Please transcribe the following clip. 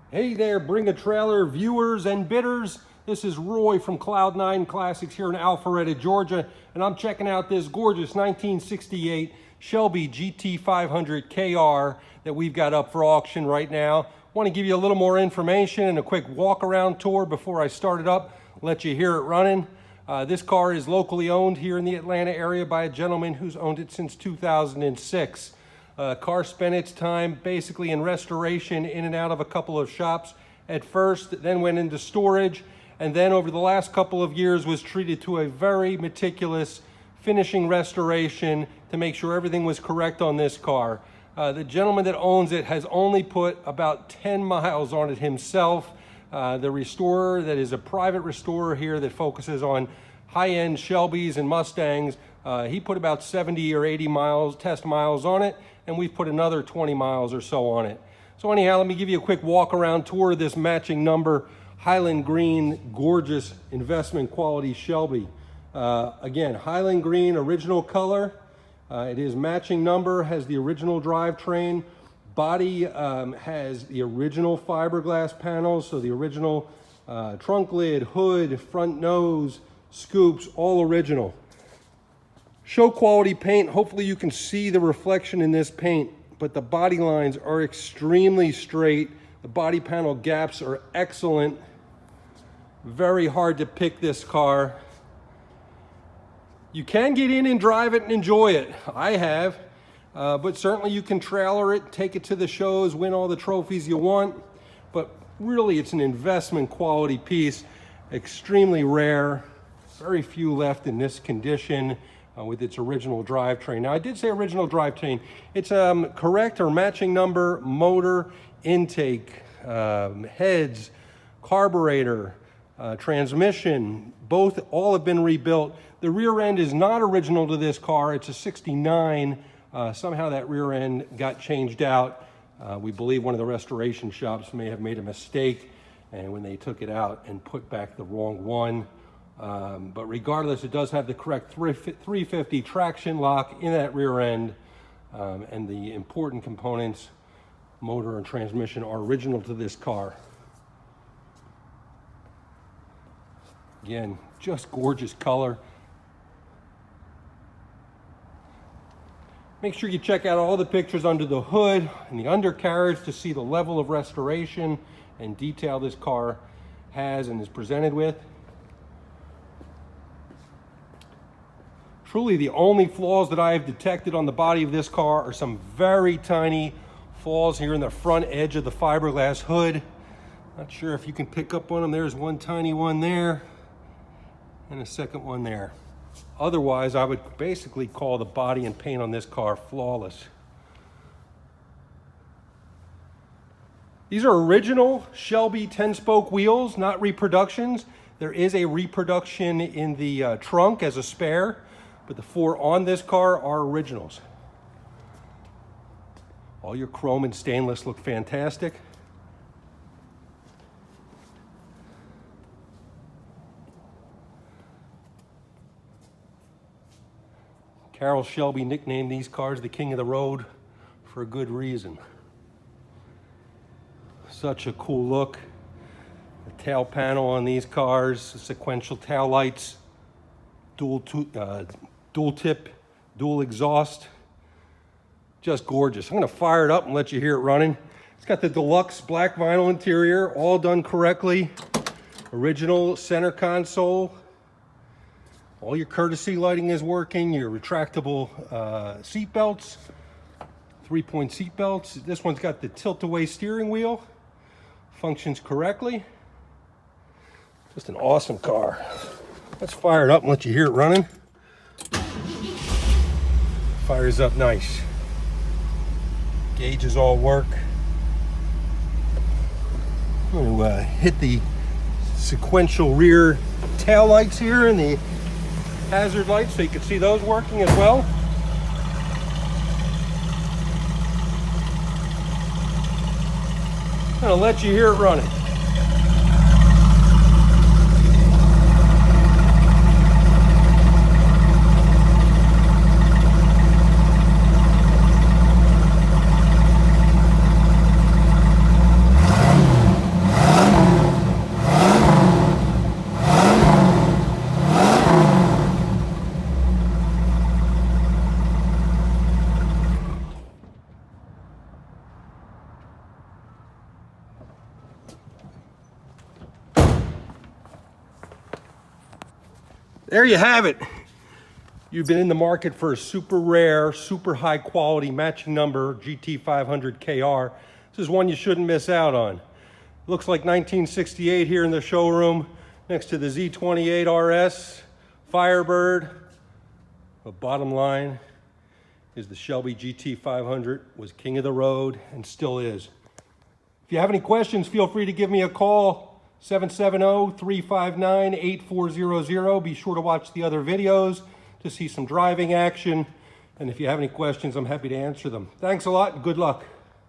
Hey there, Bring a Trailer viewers and bidders. This is Roy from Cloud9 Classics here in Alpharetta, Georgia, and I'm checking out this gorgeous 1968 Shelby GT500KR that we've got up for auction right now. Want to give you a little more information and a quick walk-around tour before I start it up, let you hear it running. This car is locally owned here in the Atlanta area by a gentleman who's owned it since 2006. Car spent its time basically in restoration in and out of a couple of shops at first, then went into storage, and then over the last couple of years was treated to a very meticulous finishing restoration to make sure everything was correct on this car. The gentleman that owns it has only put about 10 miles on it himself. The restorer that is a private restorer here that focuses on high-end Shelbys and Mustangs, he put about 70 or 80 miles, test miles on it, and we've put another 20 miles or so on it. So anyhow, let me give you a quick walk-around tour of this matching number, Highland Green, gorgeous investment quality Shelby. Again, Highland Green, original color. It is matching number, has the original drivetrain. Body has the original fiberglass panels, so the original trunk lid, hood, front nose, scoops, all original. Show quality paint. Hopefully you can see the reflection in this paint, but the body lines are extremely straight. The body panel gaps are excellent. Very hard to pick this car. You can get in and drive it and enjoy it. I have, but certainly you can trailer it, take it to the shows, win all the trophies you want, but really it's an investment quality piece, extremely rare, very few left in this condition. With its original drivetrain. Now I did say original drivetrain. It's correct or matching number, motor, intake, heads, carburetor, transmission, all have been rebuilt. The rear end is not original to this car. It's a 69. Somehow that rear end got changed out. We believe one of the restoration shops may have made a mistake, and when they took it out and put back the wrong one. But regardless, it does have the correct 350 traction lock in that rear end, and the important components, motor and transmission, are original to this car. Again, just gorgeous color. Make sure you check out all the pictures under the hood and the undercarriage to see the level of restoration and detail this car has and is presented with. Truly the only flaws that I have detected on the body of this car are some very tiny flaws here in the front edge of the fiberglass hood. Not sure if you can pick up on them. There's one tiny one there and a second one there. Otherwise, I would basically call the body and paint on this car flawless. These are original Shelby 10-spoke wheels, not reproductions. There is a reproduction in the trunk as a spare, but the four on this car are originals. All your chrome and stainless look fantastic. Carroll Shelby nicknamed these cars the King of the Road for a good reason. Such a cool look. The tail panel on these cars, sequential tail lights, dual tip, dual exhaust. Just gorgeous. I'm gonna fire it up and let you hear it running. It's got the deluxe black vinyl interior, all done correctly. Original center console. All your courtesy lighting is working. Your retractable seat belts, 3-point seat belts. This one's got the tilt-away steering wheel. Functions correctly. Just an awesome car. Let's fire it up and let you hear it running. Fires up nice. Gauges all work. I'm going to hit the sequential rear tail lights here and the hazard lights so you can see those working as well. I'm going to let you hear it running. There you have it. You've been in the market for a super rare, super high quality matching number GT500KR. This is one you shouldn't miss out on. Looks like 1968 here in the showroom next to the Z28 RS, Firebird. But bottom line is the Shelby GT500 was king of the road and still is. If you have any questions, feel free to give me a call, 770-359-8400. Be sure to watch the other videos to see some driving action. And if you have any questions, I'm happy to answer them. Thanks a lot and good luck.